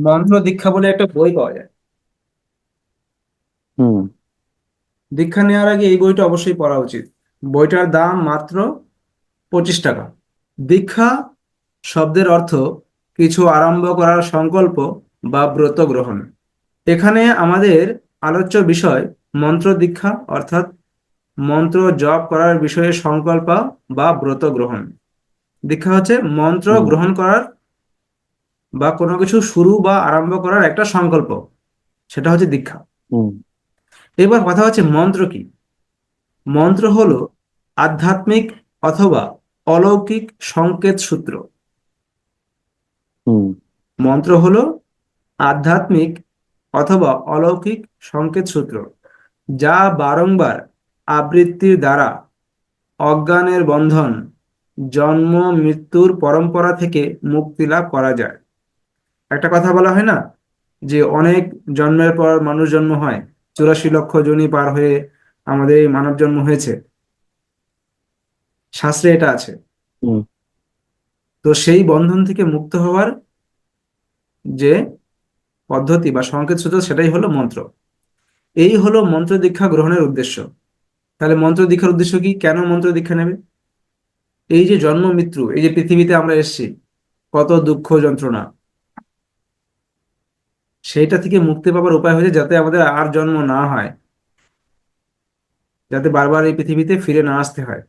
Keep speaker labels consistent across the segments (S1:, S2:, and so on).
S1: মন্ত্র দীক্ষা বলে একটা বই পাওয়া যায়।
S2: হুম।
S1: দীক্ষা নেওয়ার আগে এই বইটা অবশ্যই পড়া উচিত। বইটার দাম মাত্র 25 টাকা। দীক্ষা শব্দের অর্থ কিছু আরম্ভ করার সংকল্প বা ব্রত গ্রহণ। এখানে আমাদের আলোচ্য বিষয় মন্ত্র দীক্ষা, অর্থাৎ মন্ত্র জপ করার বিষয়ে সংকল্প বা ব্রত গ্রহণ। দীক্ষা হচ্ছে মন্ত্র
S2: হুম।
S1: গ্রহণ করার বা কোনো কিছু শুরু বা আরম্ভ করার একটা সংকল্প, সেটা হচ্ছে দীক্ষা।
S2: হুম।
S1: এবার কথা হচ্ছে মন্ত্র কি। মন্ত্র হলো আধ্যাত্মিক অথবা অলৌকিক সংকেত সূত্র।
S2: হুম।
S1: মন্ত্র হলো আধ্যাত্মিক অথবা অলৌকিক সংকেত সূত্র, যা বারংবার আবৃত্তির দ্বারা অজ্ঞানের বন্ধন, জন্ম মৃত্যুর পরম্পরা থেকে মুক্তি লাভ করা যায়। একটা কথা বলা হয় না, যে অনেক জন্মের পর মানুষ জন্ম হয়, 84 লক্ষ যোনি পার হয়ে আমাদের এই মানব জন্ম হয়েছে, শাস্ত্রে এটা আছে।
S2: হুম।
S1: তো সেই বন্ধন থেকে মুক্ত হওয়ার যে পদ্ধতি বা সংকেত সূত্র, সেটাই হলো মন্ত্র। এই হলো মন্ত্র দীক্ষা গ্রহণের উদ্দেশ্য। তাহলে মন্ত্র দীক্ষার উদ্দেশ্য কি, কেন মন্ত্র দীক্ষা নেবে? এই যে জন্ম মৃত্যু, এই যে পৃথিবীতে আমরা এসেছি, কত দুঃখ যন্ত্রণা, সেইটা থেকে মুক্তি পাওয়ার উপায় হচ্ছে যাতে আমাদের আর জন্ম না হয়, যাতে বারবার এই পৃথিবীতে ফিরে না আসতে হয়।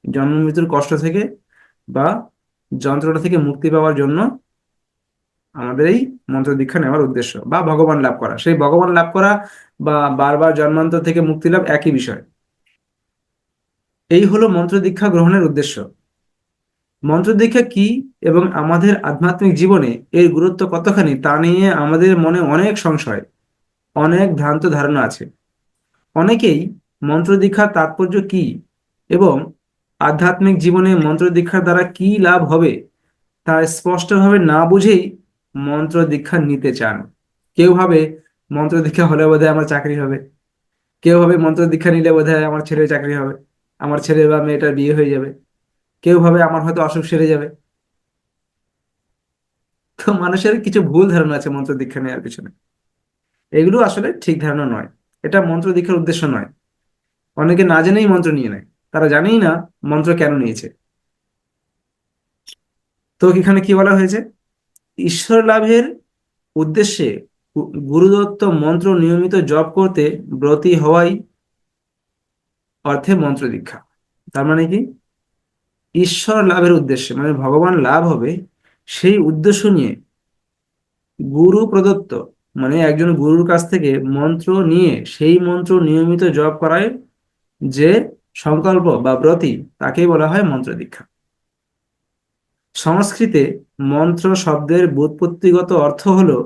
S1: জন্ম মৃত্যুর কষ্ট থেকে বা যন্ত্রণা থেকে মুক্তি পাওয়ার জন্য আমাদের এই মন্ত্র দীক্ষা নেওয়ার উদ্দেশ্য, বা ভগবান লাভ করা, সেই ভগবান লাভ করা বা বারবার জন্মান্তর থেকে মুক্তি লাভ একই বিষয়। এই হলো মন্ত্র দীক্ষা গ্রহণের উদ্দেশ্য। মন্ত্র দীক্ষা কি এবং আমাদের আধ্যাত্মিক জীবনে এর গুরুত্ব কতখানি, তা নিয়ে আমাদের মনে অনেক সংশয়, অনেক ভ্রান্ত ধারণা আছে। অনেকেই মন্ত্র দীক্ষার তাৎপর্য কি এবং আধ্যাত্মিক জীবনে মন্ত্র দীক্ষার দ্বারা কি লাভ হবে তা স্পষ্টভাবে না বুঝেই মন্ত্র দীক্ষা নিতে চান। কেউ ভাবে মন্ত্র দীক্ষা হলে বোধহয় আমার চাকরি হবে, কেউ ভাবে মন্ত্র দীক্ষা নিলে বোধহয় আমার ছেলের চাকরি হবে, আমার ছেলে বা মেয়েটার বিয়ে হয়ে যাবে, কেউ ভাবে আমার হয়তো অসুখ সেরে যাবে। তো মানুষের কিছু ভুল ধারণা আছে মন্ত্র দীক্ষা নেওয়ার পিছনে। এগুলো আসলে ঠিক ধারণা নয়, এটা মন্ত্র দীক্ষার উদ্দেশ্য নয়। অনেকে না জেনেই মন্ত্র নিয়ে নেয়, তারা জানেই না মন্ত্র কেন নিয়েছে। তো এখানে কি বলা হয়েছে, ঈশ্বর লাভের উদ্দেশ্যে গুরুদত্ত মন্ত্র নিয়মিত জপ করতে ব্রতী হওয়াই অর্থে মন্ত্র দীক্ষা। তার মানে কি, ঈশ্বর লাভের উদ্দেশ্যে মানে ভগবান লাভ হবে, সেই উদ্দেশ্য নিয়ে গুরু প্রদত্ত মানে একজন গুরুর কাছ থেকে মন্ত্র নিয়ে সেই মন্ত্র নিয়মিত জপ করায় যে সংকল্প বা ব্রতী, তাকেই বলা হয় মন্ত্র দীক্ষা। সংস্কৃতে মন্ত্র শব্দের ব্যুৎপত্তিগত অর্থ হলো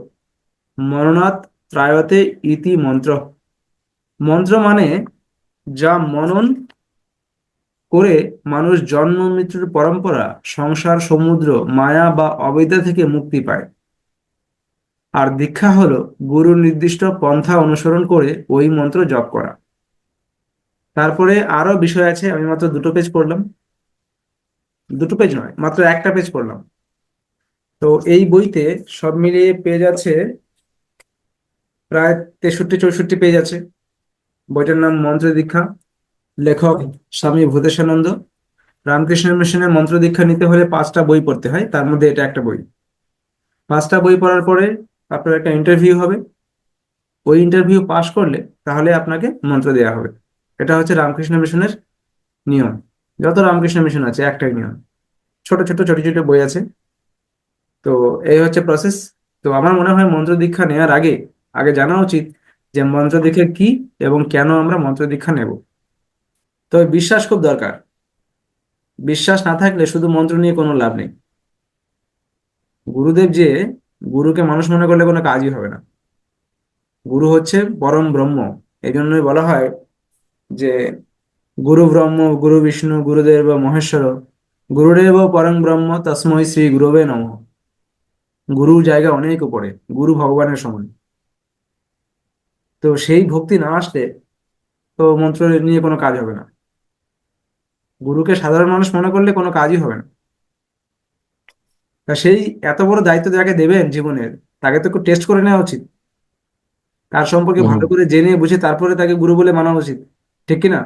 S1: মননাৎ ত্রায়তে ইতি মন্ত্র। মন্ত্র মানে যা মনন করে মানুষ জন্ম মৃত্যুর পরম্পরা, সংসার সমুদ্র, মায়া বা অবিদ্যা থেকে মুক্তি পায়। আর দীক্ষা হলো গুরুর নির্দিষ্ট পন্থা অনুসরণ করে ওই মন্ত্র জপ করা। তারপরে আরো বিষয় আছে, আমি মাত্র দুটো পেজ পড়লাম, দুটো পেজ নয়, মাত্র একটা পেজ পড়লাম। তো এই বইতে সব মিলিয়ে পেজ আছে প্রায় 63-64 পেজ আছে। বইটার নাম মন্ত্র দীক্ষা, লেখক স্বামী ভূতেশানন্দ। রামকৃষ্ণ মিশনের মন্ত্র দীক্ষা নিতে হলে 5টা বই পড়তে হয়, তার মধ্যে এটা একটা বই। 5টা বই পড়ার পরে আপনার একটা ইন্টারভিউ হবে। ওই ইন্টারভিউ পাশ করলে তাহলে আপনাকে মন্ত্র দেওয়া হবে। এটা হচ্ছে রামকৃষ্ণ মিশনের নিয়ম। যত রামকৃষ্ণ মিশন আছে একটাই নিয়ম। ছোট ছোট ছোট ছোট বই আছে। তো এই হচ্ছে প্রসেস। তো আমার মনে হয় মন্ত্র দীক্ষা নেওয়ার আগে আগে জানা উচিত যে মন্ত্র দীক্ষা কি এবং কেন আমরা মন্ত্র দীক্ষা নেব। তবে বিশ্বাস খুব দরকার। বিশ্বাস না থাকলে শুধু মন্ত্র নিয়ে কোনো লাভ নেই। গুরুদেব যে, গুরুকে মানুষ মনে করলে কোনো কাজই হবে না। গুরু হচ্ছে পরম ব্রহ্ম। এই জন্যই বলা হয় যে গুরু ব্রহ্ম গুরু বিষ্ণু গুরুদেব মহেশ্বর, গুরুদেব পরম ব্রহ্ম তস্মৈ শ্রী গুরুবে নমঃ। গুরুর জায়গা অনেক উপরে, গুরু ভগবানের সমান। তো সেই ভক্তি না আসলে তো মন্ত্র নিয়ে কোনো কাজ হবে না। গুরুকে সাধারণ মানুষ মনে করলে কোনো কাজই হবে না। তা সেই এত বড় দায়িত্ব যাকে দেবেন জীবনের, তাকে তো একটু টেস্ট করে নেওয়া উচিত, তার সম্পর্কে
S2: হুম।
S1: ভালো করে জেনে বুঝে তারপরে তাকে গুরু বলে মানা উচিত, ঠিক কি না?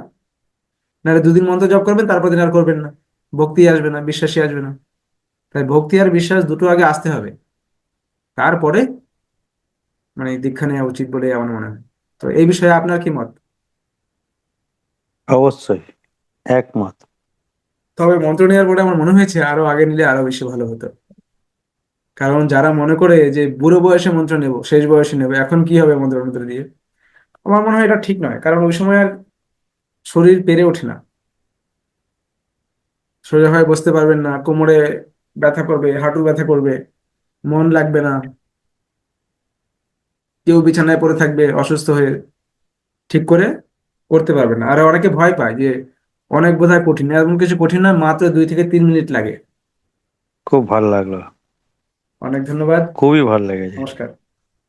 S1: নাহলে দুদিন মন্ত্র জপ করবেন, তারপর দিন আর করবেন না, ভক্তি আসবে না, বিশ্বাসী আসবে না। তাই ভক্তি আর বিশ্বাস দুটো আগে আসতে হবে, তারপরে মানে দীক্ষা নেওয়া উচিত বলে আমার মনে হয়। তো এই বিষয়ে আপনার কি মত?
S2: অবশ্যই একমত।
S1: তবে মন্ত্র নেওয়ার পরে আমার মনে হয়েছে আরো আগে নিলে আরো বেশি ভালো হতো। কারণ যারা মনে করে যে বুড়ো বয়সে মন্ত্র নেব, শেষ বয়সে নেব, এখন কি হবে মন্ত্র মন্ত্র দিয়ে, আমার মনে হয় এটা ঠিক নয়। কারণ ওই সময় আর শরীর পেরে ওঠে না, সোজা হয়ে বসতে পারবেন না, কোমরে ব্যথা করবে, হাঁটু ব্যথা করবে, মন লাগবে না, কেউ বিছানায় পড়ে থাকবে অসুস্থ হয়ে, ঠিক করে করতে পারবে না। আর অনেকে ভয় পায় যে অনেক বোধহয় কঠিন, এমন কিছু কঠিন না, মাত্র 2 থেকে 3 মিনিট লাগে।
S2: খুব ভালো লাগলো।
S1: অনেক ধন্যবাদ।
S2: খুবই ভালো লেগেছে।
S1: নমস্কার।